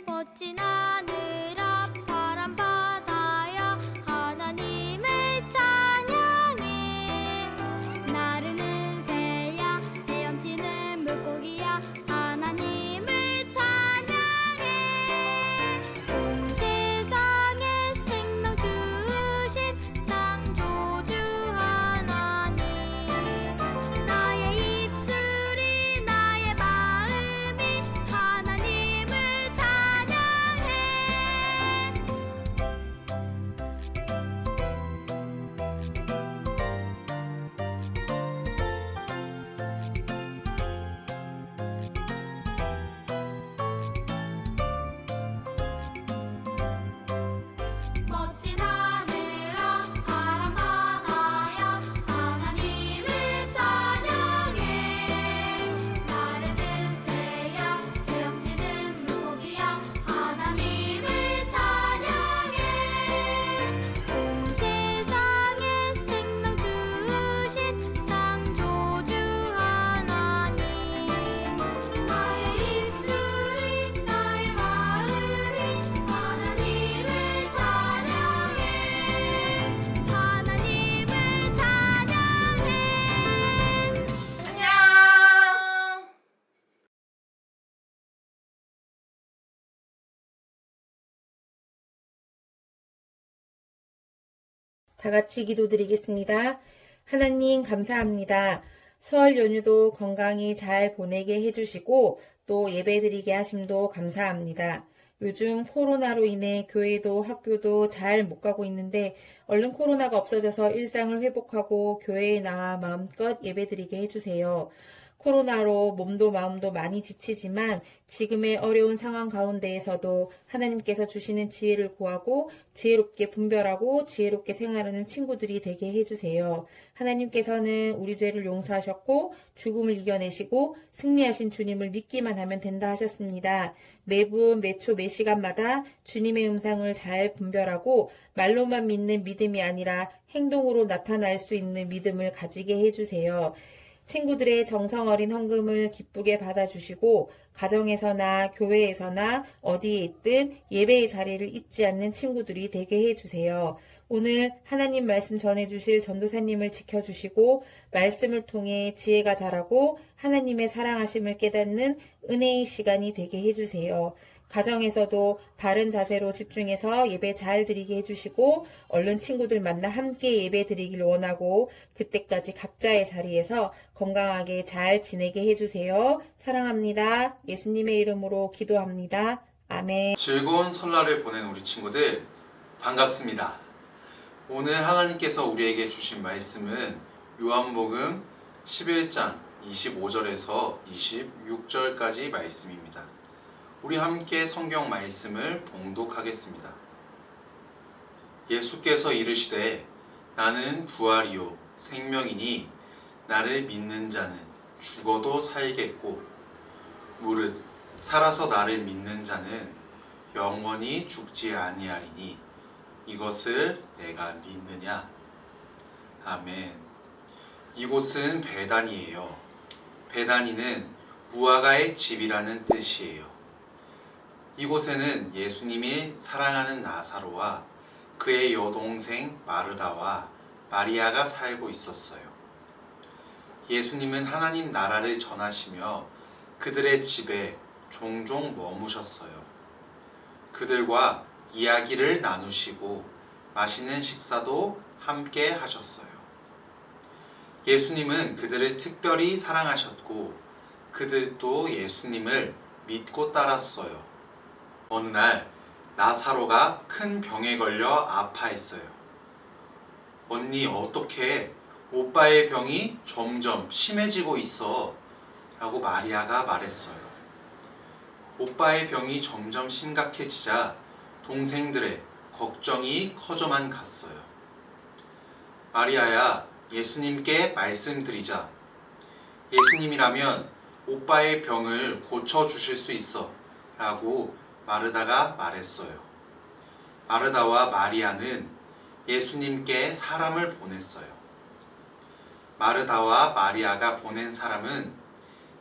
멋진 하늘 앞 파란 바다야 하나님을 찬양해. 나르는 새야 헤엄치는 물고기야 하나님을 찬양해. 온 세상에 생명 주신 창조주 하나님, 나의 입술이 나의 마음이 하나님을 찬양해. 멋진 하늘 앞 파란 바다야 하나님을 찬양해. 나르는 새야 헤엄치는 물고기야 하나님을 찬양해. 온 세상에 생명 주신 창조주 하나님, 나의 입술이 나의 마음이 하나님을 찬양해. 하나님을 찬양해. 안녕. 다 같이 기도드리겠습니다. 하나님 감사합니다. 설 연휴도 건강히 잘 보내게 해주시고 또 예배드리게 하심도 감사합니다. 요즘 코로나로 인해 교회도 학교도 잘 못 가고 있는데 얼른 코로나가 없어져서 일상을 회복하고 교회에 나와 마음껏 예배드리게 해주세요. 코로나로 몸도 마음도 많이 지치지만 지금의 어려운 상황 가운데에서도 하나님께서 주시는 지혜를 구하고 지혜롭게 분별하고 지혜롭게 생활하는 친구들이 되게 해주세요. 하나님께서는 우리 죄를 용서하셨고 죽음을 이겨내시고 승리하신 주님을 믿기만 하면 된다 하셨습니다. 매분 매초 매 시간마다 주님의 음성을 잘 분별하고 말로만 믿는 믿음이 아니라 행동으로 나타날 수 있는 믿음을 가지게 해주세요. 친구들의 정성 어린 헌금을 기쁘게 받아주시고 가정에서나 교회에서나 어디에 있든 예배의 자리를 잊지 않는 친구들이 되게 해주세요. 오늘 하나님 말씀 전해주실 전도사님을 지켜주시고 말씀을 통해 지혜가 자라고 하나님의 사랑하심을 깨닫는 은혜의 시간이 되게 해주세요. 가정에서도 바른 자세로 집중해서 예배 잘 드리게 해주시고 얼른 친구들 만나 함께 예배 드리길 원하고 그때까지 각자의 자리에서 건강하게 잘 지내게 해주세요. 사랑합니다. 예수님의 이름으로 기도합니다. 아멘. 즐거운 설날을 보낸 우리 친구들 반갑습니다. 오늘 하나님께서 우리에게 주신 말씀은 요한복음 11장 25절에서 26절까지 말씀입니다. 우리 함께 성경 말씀을 봉독하겠습니다. 예수께서 이르시되 나는 부활이요 생명이니 나를 믿는 자는 죽어도 살겠고 무릇 살아서 나를 믿는 자는 영원히 죽지 아니하리니 이것을 내가 믿느냐. 아멘. 이곳은 베다니예요. 베다니는 무화과의 집이라는 뜻이에요. 이곳에는 예수님이 사랑하는 나사로와 그의 여동생 마르다와 마리아가 살고 있었어요. 예수님은 하나님 나라를 전하시며 그들의 집에 종종 머무셨어요. 그들과 이야기를 나누시고 맛있는 식사도 함께 하셨어요. 예수님은 그들을 특별히 사랑하셨고 그들도 예수님을 믿고 따랐어요. 어느 날 나사로가 큰 병에 걸려 아파했어요. 언니 어떡해? 오빠의 병이 점점 심해지고 있어 라고 마리아가 말했어요. 오빠의 병이 점점 심각해지자 동생들의 걱정이 커져만 갔어요. 마리아야, 예수님께 말씀드리자. 예수님이라면 오빠의 병을 고쳐주실 수 있어 라고 마르다가 말했어요. 마르다와 마리아는 예수님께 사람을 보냈어요. 마르다와 마리아가 보낸 사람은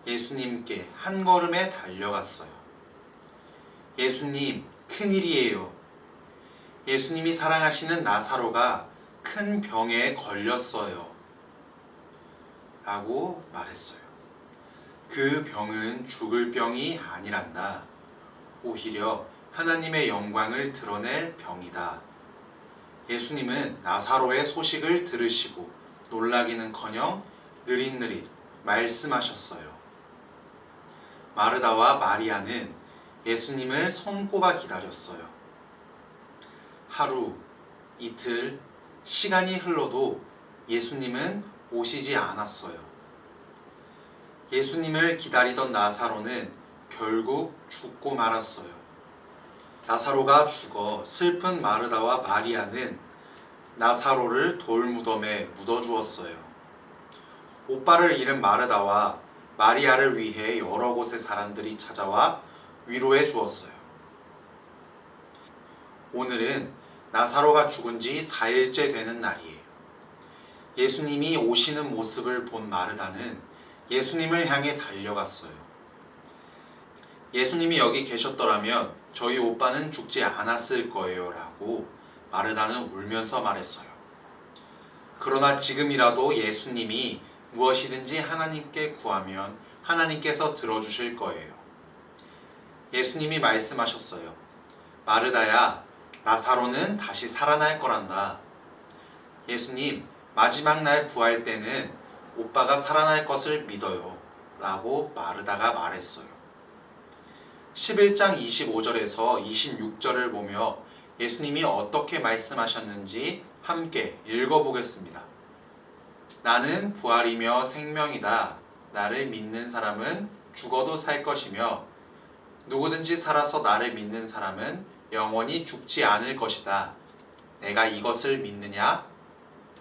예수님께 한 걸음에 달려갔어요. 예수님, 큰일이에요. 예수님이 사랑하시는 나사로가 큰 병에 걸렸어요. 라고 말했어요. 그 병은 죽을 병이 아니란다. 오히려 하나님의 영광을 드러낼 병이다. 예수님은 나사로의 소식을 들으시고 놀라기는커녕 느릿느릿 말씀하셨어요. 마르다와 마리아는 예수님을 손꼽아 기다렸어요. 하루, 이틀, 시간이 흘러도 예수님은 오시지 않았어요. 예수님을 기다리던 나사로는 결국 죽고 말았어요. 나사로가 죽어 슬픈 마르다와 마리아는 나사로를 돌무덤에 묻어주었어요. 오빠를 잃은 마르다와 마리아를 위해 여러 곳의 사람들이 찾아와 위로해 주었어요. 오늘은 나사로가 죽은 지 4일째 되는 날이에요. 예수님이 오시는 모습을 본 마르다는 예수님을 향해 달려갔어요. 예수님이 여기 계셨더라면 저희 오빠는 죽지 않았을 거예요 라고 마르다는 울면서 말했어요. 그러나 지금이라도 예수님이 무엇이든지 하나님께 구하면 하나님께서 들어주실 거예요. 예수님이 말씀하셨어요. 마르다야, 나사로는 다시 살아날 거란다. 예수님, 마지막 날 구할 때는 오빠가 살아날 것을 믿어요. 라고 마르다가 말했어요. 11장 25절에서 26절을 보며 예수님이 어떻게 말씀하셨는지 함께 읽어보겠습니다. 나는 부활이며 생명이다. 나를 믿는 사람은 죽어도 살 것이며 누구든지 살아서 나를 믿는 사람은 영원히 죽지 않을 것이다. 내가 이것을 믿느냐?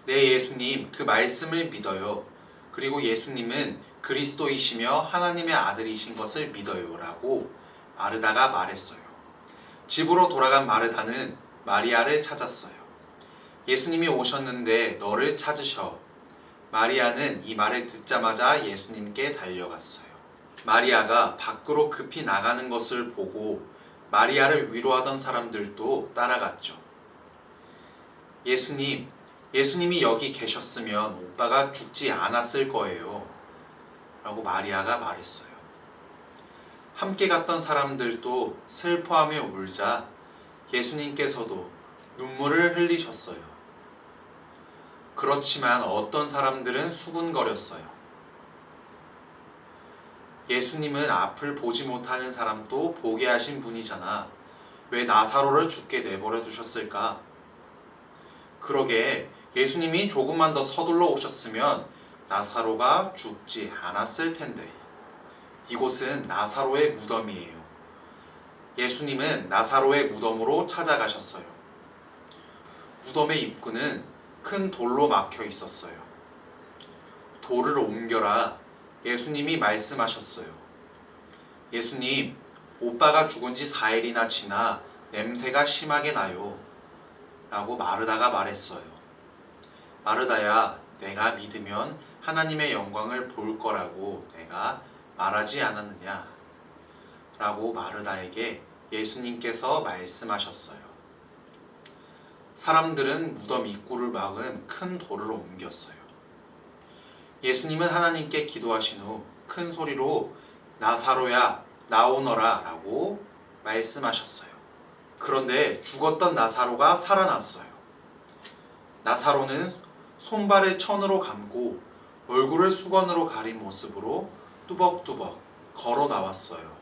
네, 예수님, 그 말씀을 믿어요. 그리고 예수님은 그리스도이시며 하나님의 아들이신 것을 믿어요. 라고 마르다가 말했어요. 집으로 돌아간 마르다는 마리아를 찾았어요. 예수님이 오셨는데 너를 찾으셔. 마리아는 이 말을 듣자마자 예수님께 달려갔어요. 마리아가 밖으로 급히 나가는 것을 보고 마리아를 위로하던 사람들도 따라갔죠. 예수님이 여기 계셨으면 오빠가 죽지 않았을 거예요. 라고 마리아가 말했어요. 함께 갔던 사람들도 슬퍼하며 울자 예수님께서도 눈물을 흘리셨어요. 그렇지만 어떤 사람들은 수군거렸어요. 예수님은 앞을 보지 못하는 사람도 보게 하신 분이잖아. 왜 나사로를 죽게 내버려 두셨을까? 그러게 예수님이 조금만 더 서둘러 오셨으면 나사로가 죽지 않았을 텐데. 이곳은 나사로의 무덤이에요. 예수님은 나사로의 무덤으로 찾아가셨어요. 무덤의 입구는 큰 돌로 막혀 있었어요. 돌을 옮겨라. 예수님이 말씀하셨어요. 예수님, 오빠가 죽은 지 4일이나 지나 냄새가 심하게 나요. 라고 마르다가 말했어요. 마르다야, 내가 믿으면 하나님의 영광을 볼 거라고 내가 말하지 않았느냐? 라고 마르다에게 예수님께서 말씀하셨어요. 사람들은 무덤 입구를 막은 큰 돌을 옮겼어요. 예수님은 하나님께 기도하신 후 큰 소리로 나사로야 나오너라 라고 말씀하셨어요. 그런데 죽었던 나사로가 살아났어요. 나사로는 손발을 천으로 감고 얼굴을 수건으로 가린 모습으로 뚜벅뚜벅 걸어 나왔어요.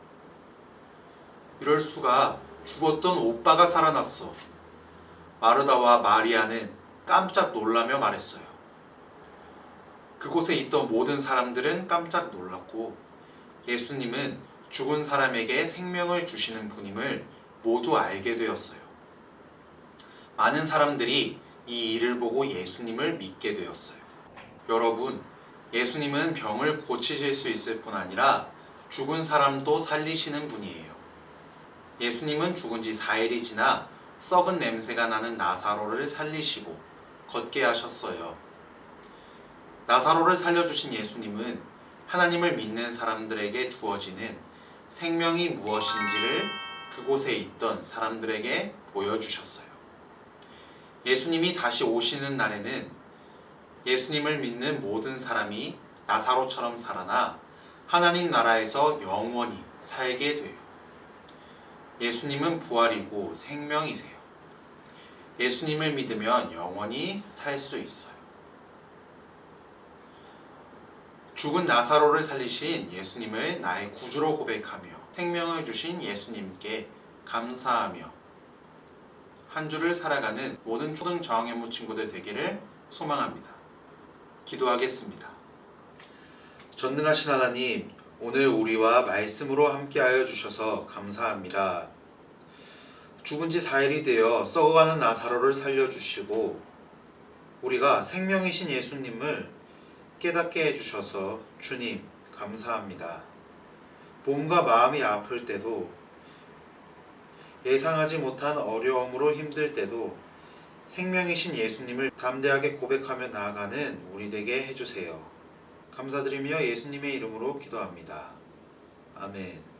이럴 수가, 죽었던 오빠가 살아났어. 마르다와 마리아는 깜짝 놀라며 말했어요. 그곳에 있던 모든 사람들은 깜짝 놀랐고 예수님은 죽은 사람에게 생명을 주시는 분임을 모두 알게 되었어요. 많은 사람들이 이 일을 보고 예수님을 믿게 되었어요. 여러분, 예수님은 병을 고치실 수 있을 뿐 아니라 죽은 사람도 살리시는 분이에요. 예수님은 죽은 지 4일이 지나 썩은 냄새가 나는 나사로를 살리시고 걷게 하셨어요. 나사로를 살려주신 예수님은 하나님을 믿는 사람들에게 주어지는 생명이 무엇인지를 그곳에 있던 사람들에게 보여주셨어요. 예수님이 다시 오시는 날에는 예수님을 믿는 모든 사람이 나사로처럼 살아나 하나님 나라에서 영원히 살게 돼요. 예수님은 부활이고 생명이세요. 예수님을 믿으면 영원히 살 수 있어요. 죽은 나사로를 살리신 예수님을 나의 구주로 고백하며 생명을 주신 예수님께 감사하며 한 주를 살아가는 모든 초등 저학년부 친구들 되기를 소망합니다. 기도하겠습니다. 전능하신 하나님, 오늘 우리와 말씀으로 함께하여 주셔서 감사합니다. 죽은 지 4일이 되어 썩어가는 나사로를 살려주시고 우리가 생명이신 예수님을 깨닫게 해주셔서 주님 감사합니다. 몸과 마음이 아플 때도 예상하지 못한 어려움으로 힘들 때도 생명이신 예수님을 담대하게 고백하며 나아가는 우리 되게 해주세요. 감사드리며 예수님의 이름으로 기도합니다. 아멘.